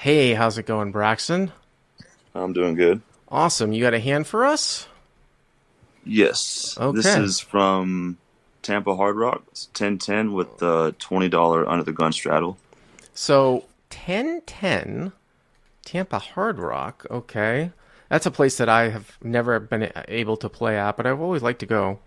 Hey, how's it going, Braxton? I'm doing good. Awesome. You got a hand for us? Yes, this Okay. is from Tampa Hard Rock. It's 1010 with the $20 under the gun straddle. So, 1010 Tampa Hard Rock. Okay. That's a place that I have never been able to play at, but I've always liked to go.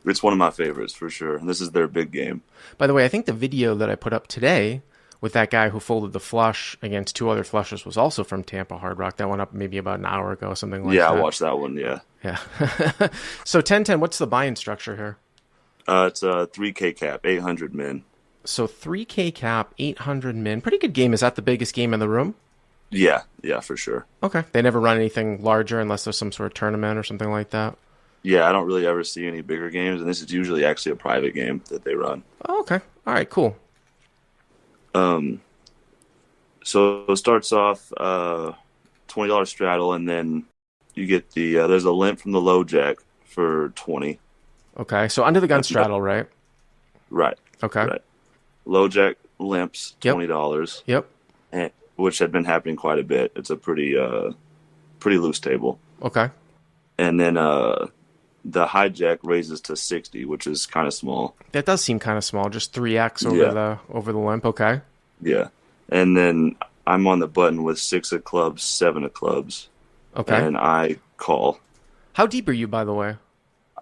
It's one of my favorites for sure. This is their big game. By the way, I think the video that I put up today with that guy who folded the flush against two other flushes was also from Tampa Hard Rock. That went up maybe about an hour ago, something like Yeah, I that. watched that one. Yeah, Yeah. So, 1010, what's the buy-in structure here? it's a 3K cap, 800 men. So, 3K cap, 800 min. Pretty good game. Is that the biggest game in the room? Yeah, for sure. Okay. They never run anything larger unless there's some sort of tournament or something like that. Yeah, I don't really ever see any bigger games, and this is usually actually a private game that they run. Oh, okay. All right, cool. Um, so it starts off $20 straddle, and then you get there's a limp from the low jack for 20. Okay. So under the gun And straddle, right? right, Okay. right. Low jack limps Yep. $20, Yep. and, which had been happening quite a bit. It's a pretty loose table. Okay. And then the hijack raises to 60, which is kind of small. That does seem kind of small. Just 3x over Yeah, the limp. Okay. yeah. And then I'm on the button with six of clubs, seven of clubs, Okay. and I call. How deep are you, by the way?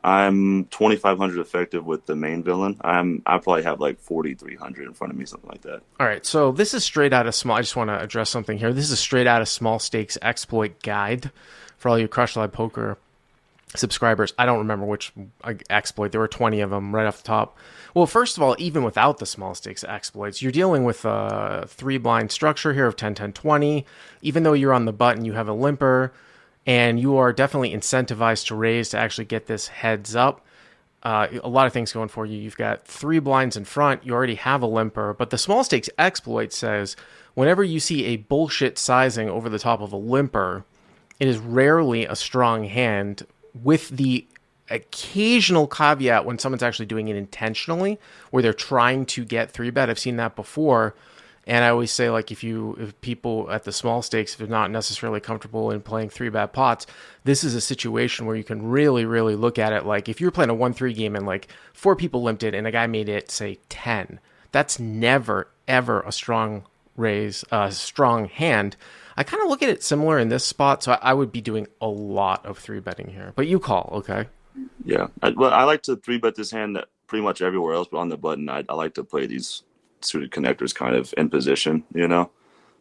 I'm 2,500 effective with the main villain. I probably have like 4,300 in front of me, something like that. All right. So this is straight out of small. I just want to address something here. This is straight out of Small Stakes Exploit Guide for all you Crush Live Poker subscribers. I don't remember which exploit. There were 20 of them right off the top. Well, first of all, even without the small stakes exploits, you're dealing with a three blind structure here of 10, 10, 20. Even though you're on the button, you have a limper, and you are definitely incentivized to raise to actually get this heads up. A lot of things going for you. You've got three blinds in front. You already have a limper, but the small stakes exploit says whenever you see a bullshit sizing over the top of a limper, it is rarely a strong hand, with the occasional caveat when someone's actually doing it intentionally, where they're trying to get three bet. I've seen that before. And I always say, like, if people at the small stakes, if they're not necessarily comfortable in playing three bet pots, this is a situation where you can really, really look at it. Like, if you're playing a 1-3 game and like four people limped it and a guy made it, say, 10, that's never, ever a strong raise, a strong hand. I kind of look at it similar in this spot, so I would be doing a lot of three betting here. But you call, okay? Yeah. I like to three bet this hand pretty much everywhere else, but on the button, I like to play these suited connectors kind of in position, you know?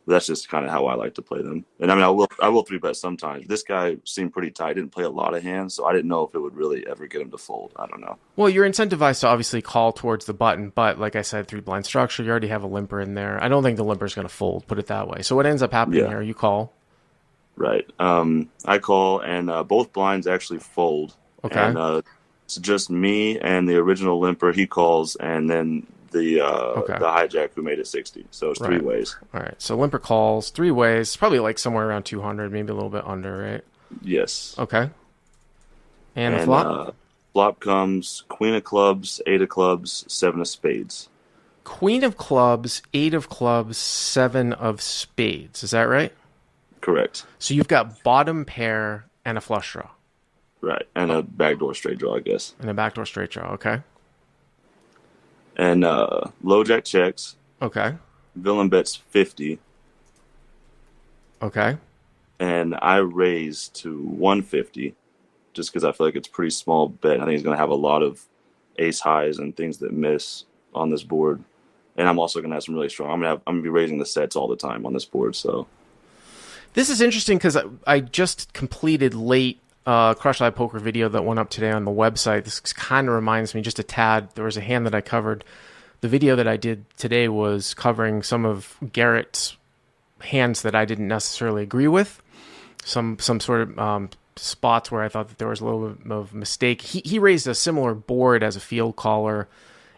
That's just kind of how I like to play them. And I mean, I will three bet sometimes. This guy seemed pretty tight. Didn't play a lot of hands, so I didn't know if it would really ever get him to fold. I don't know. Well, you're incentivized to obviously call towards the button, but like I said, three blind structure, you already have a limper in there. I don't think the limper's going to fold, put it that way. So what ends up happening Yeah, here? You call. right. I call, and both blinds actually fold, Okay. and it's just me and the original limper. He calls, and then Okay. the hijack who made it 60. So it's three Right. ways. All right. So limper calls three ways, probably like somewhere around 200, maybe a little bit under, right? Yes. Okay. And the And flop? flop comes queen of clubs, eight of clubs, seven of spades. Queen of clubs, eight of clubs, seven of spades. Is that right? Correct. So you've got bottom pair and a flush draw Right. And a backdoor straight draw, I guess. and a backdoor straight draw. Okay. And low jack checks. Okay. Villain bets 50. Okay. And I raise to 150 just because I feel like it's a pretty small bet. I think he's going to have a lot of ace highs and things that miss on this board. And I'm also going to have some really strong. I'm going to be raising the sets all the time on this board. So This is interesting because I just completed late Crush Live Poker video that went up today on the website. This kind of reminds me just a tad. There was a hand that I covered. The video that I did today was covering some of Garrett's hands that I didn't necessarily agree with. Some sort of spots where I thought that there was a little bit of mistake. He raised a similar board as a field caller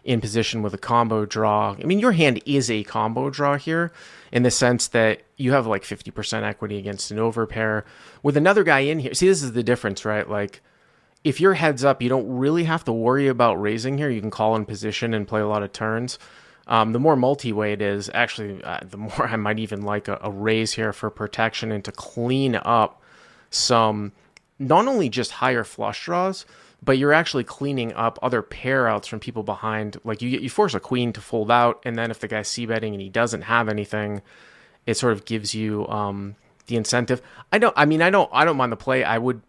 in position with a combo draw. I mean, your hand is a combo draw here in the sense that you have like 50% equity against an overpair with another guy in here. See, this is the difference, right? Like, if you're heads up, you don't really have to worry about raising here. You can call in position and play a lot of turns. The more multi-way it is, actually, the more I might even like a raise here for protection and to clean up some, not only just higher flush draws, but you're actually cleaning up other pair outs from people behind. Like you force a queen to fold out, and then if the guy's c-betting and he doesn't have anything, it sort of gives you the incentive. I don't mind the play. I would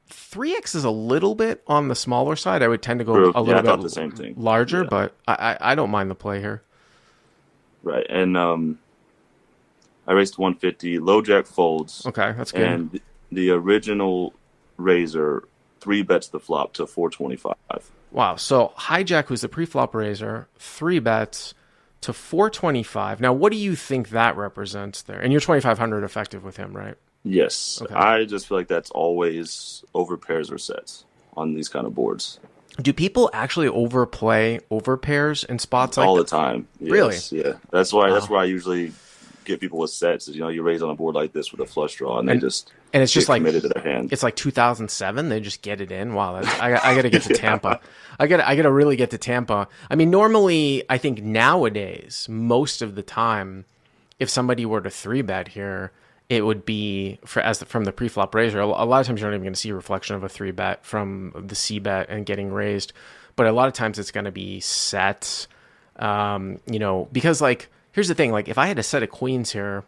3x is a little bit on the smaller side. I would tend to go True. a Yeah, I little thought bit the same thing. larger, Yeah. but I don't mind the play here. Right. And I raced 150. Low jack folds. Okay, that's good. And the original raiser 3-bets the flop to 425. Wow. So hijack, who's the pre-flop raiser, 3-bets to 425. Now, what do you think that represents there? And you're 2,500 effective with him, right? Yes. Okay. I just feel like that's always over pairs or sets on these kind of boards. Do people actually overplay over pairs in spots like All that? the time. Yes, Really? Yeah. That's why Wow. I usually get people with sets is, you raise on a board like this with a flush draw and they just And it's just get like committed to their hand. it's like 2007. They just get it in. Wow, I got to get to Tampa. I got to really get to Tampa. I mean, normally, I think nowadays, most of the time, if somebody were to 3-bet here, it would be from the pre-flop raiser. A lot of times you're not even going to see a reflection of a 3-bet from the c-bet and getting raised, but a lot of times it's going to be sets. Because like here's the thing: like if I had a set of queens here,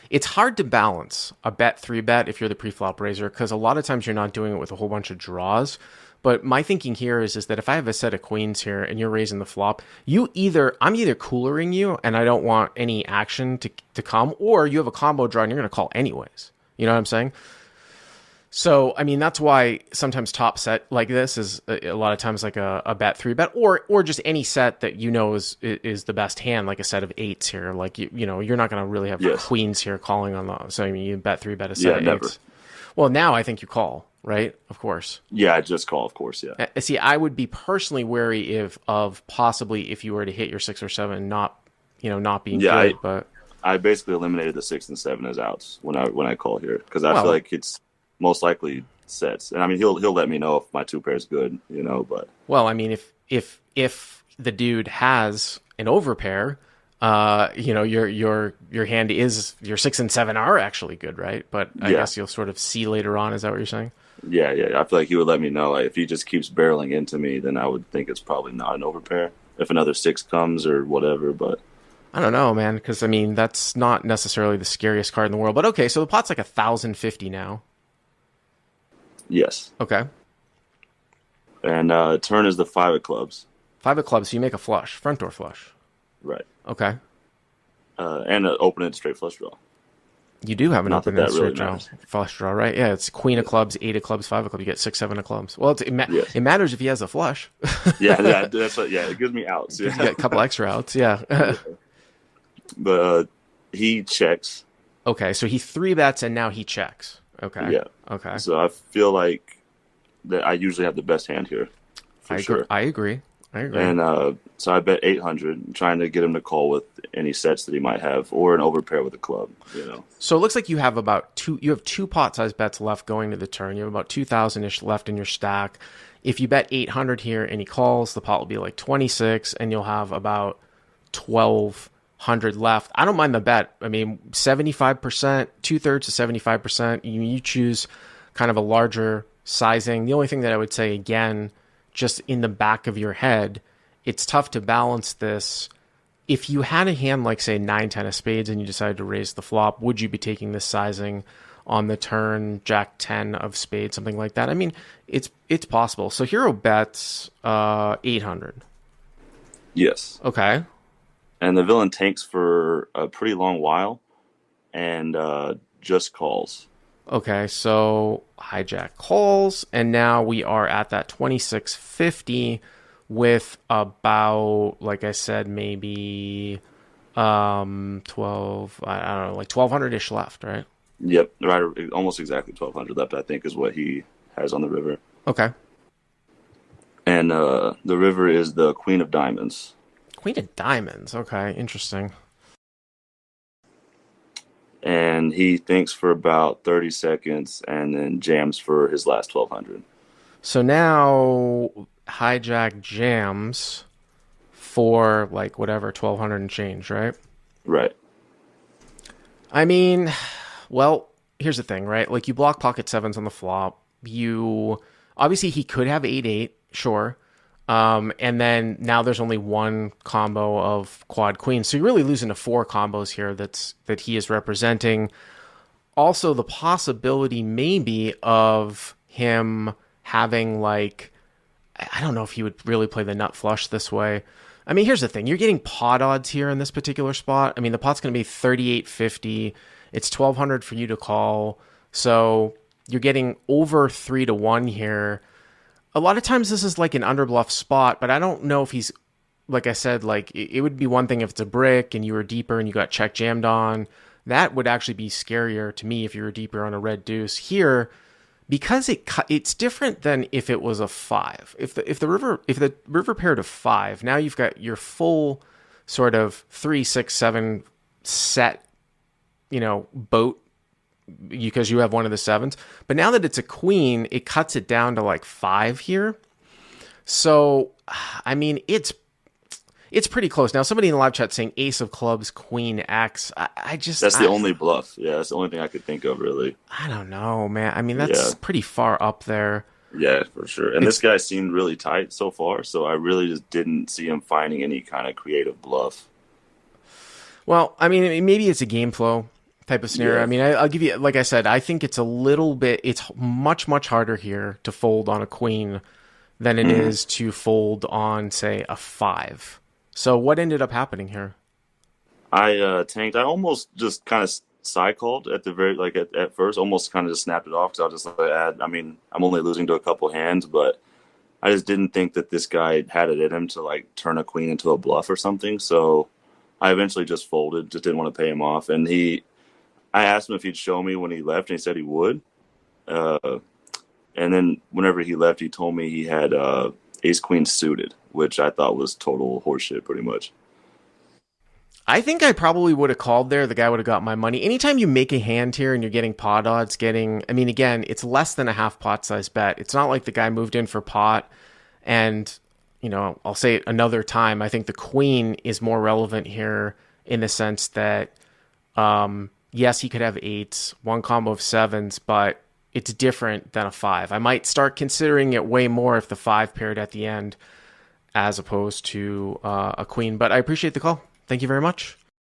it's hard to balance a bet 3-bet if you're the pre-flop raiser because a lot of times you're not doing it with a whole bunch of draws. But my thinking here is that if I have a set of queens here and you're raising the flop, I'm either coolering you and I don't want any action to come, or you have a combo draw and you're going to call anyways. You know what I'm saying? So, I mean, that's why sometimes top set like this is a lot of times like a bet 3-bet or just any set that is the best hand, like a set of 8s here. Like, you're not going to really have Yes. queens here calling on the, so I mean, you bet 3-bet a set of never. 8s. Well, now I think you call, right? Of course. Yeah, I just call, of course, yeah. See, I would be personally wary of possibly if you were to hit your 6 or 7, not being Yeah, good, but I basically eliminated the 6 and 7 as outs when I call here because I Well- feel like it's most likely sets. And I mean, he'll let me know if my 2 pair is good, but well, I mean, if the dude has an overpair, your hand is your 6 and 7 are actually good, right? But I Yeah. guess you'll sort of see later on. Is that what you're saying? yeah, I feel like he would let me know. Like, if he just keeps barreling into me, then I would think it's probably not an overpair. If another 6 comes or whatever, but I don't know, man, because I mean that's not necessarily the scariest card in the world. But okay, so the pot's like 1,050 now. yes. Okay, And turn is the 5 of clubs, 5 of clubs. So you make a flush, front door flush. right? Okay, And open it straight flush draw. you do have an Not that open and that straight really draw, matters. flush draw, right? Yeah, it's queen of clubs, 8 of clubs, 5 of clubs. You get 6, 7 of clubs. Well, Yes. it matters if he has a flush. Yeah, that's what. Yeah, it gives me outs. You Yeah. get a couple extra outs. Yeah. But he checks. Okay, so he 3-bets and now he checks. Okay. Yeah. Okay. So I feel like that I usually have the best hand here, for sure. I agree. And so I bet 800, trying to get him to call with any sets that he might have, or an overpair with a club. So it looks like you have you have 2 pot-sized bets left going to the turn. You have about 2,000-ish left in your stack. If you bet 800 here and he calls, the pot will be like 26, and you'll have about 1,200 left. I don't mind the bet. I mean, 75%, 2/3 to 75%. You choose kind of a larger sizing. The only thing that I would say, again, just in the back of your head, it's tough to balance this. If you had a hand like, say, 9-10 of spades and you decided to raise the flop, would you be taking this sizing on the turn, Jack 10 of spades, something like that? I mean, it's possible. So hero bets 800. Yes. Okay. And the villain tanks for a pretty long while, and just calls. Okay, so hijack calls, and now we are at that 2650 with about, like I said, maybe 12, I don't know, like 1,200-ish left, right? Yep, right, almost exactly 1,200 left, I think, is what he has on the river. Okay. And the river is the Queen of Diamonds. Queen of Diamonds, okay, interesting. And he thinks for about 30 seconds and then jams for his last 1,200. So now hijack jams for like whatever 1,200 and change, right? Right. I mean, well, here's the thing, right? Like you block pocket sevens on the flop. You obviously he could have 8-8, sure. And then now there's only one combo of quad queen. So you're really losing to four combos here that he is representing. Also the possibility maybe of him having like I don't know if he would really play the nut flush this way. I mean, here's the thing. You're getting pot odds here in this particular spot. I mean, the pot's going to be 38.50. It's 1,200 for you to call. So you're getting over 3-1 here. A lot of times this is like an underbluff spot, but I don't know if he's, like I said, like it would be one thing if it's a brick and you were deeper and you got check jammed on. That would actually be scarier to me if you were deeper on a red deuce. Here, because it's different than if it was a five. If the river paired a five, now you've got your full sort of 3, 6, 7 set, boat because you have one of the sevens. But now that it's a queen, it cuts it down to like 5 here. So, I mean, it's pretty close. Now, somebody in the live chat saying ace of clubs, queen X. That's the only bluff. Yeah, that's the only thing I could think of, really. I don't know, man. I mean, that's pretty far up there. Yeah, for sure. And this guy seemed really tight so far, so I really just didn't see him finding any kind of creative bluff. Well, I mean, maybe it's a game flow type of scenario. Yeah. I mean, I'll give you, like I said, I think it's it's much, much harder here to fold on a queen than it is to fold on, say, a 5. So what ended up happening here? I tanked. I almost just kind of side called at the very at first, almost kind of just snapped it off because I was just like, I mean, I'm only losing to a couple hands, but I just didn't think that this guy had it in him to like turn a queen into a bluff or something. So I eventually just folded, just didn't want to pay him off. And I asked him if he'd show me when he left, and he said he would. And then whenever he left, he told me he had ace queen suited, which I thought was total horseshit, pretty much. I think I probably would have called there. The guy would have got my money. Anytime you make a hand here and you're getting pot odds, I mean, again, it's less than a half pot size bet. It's not like the guy moved in for pot. And, I'll say it another time. I think the queen is more relevant here in the sense that, yes, he could have 8s, one combo of 7s, but it's different than a 5. I might start considering it way more if the 5 paired at the end as opposed to a queen. But I appreciate the call. Thank you very much.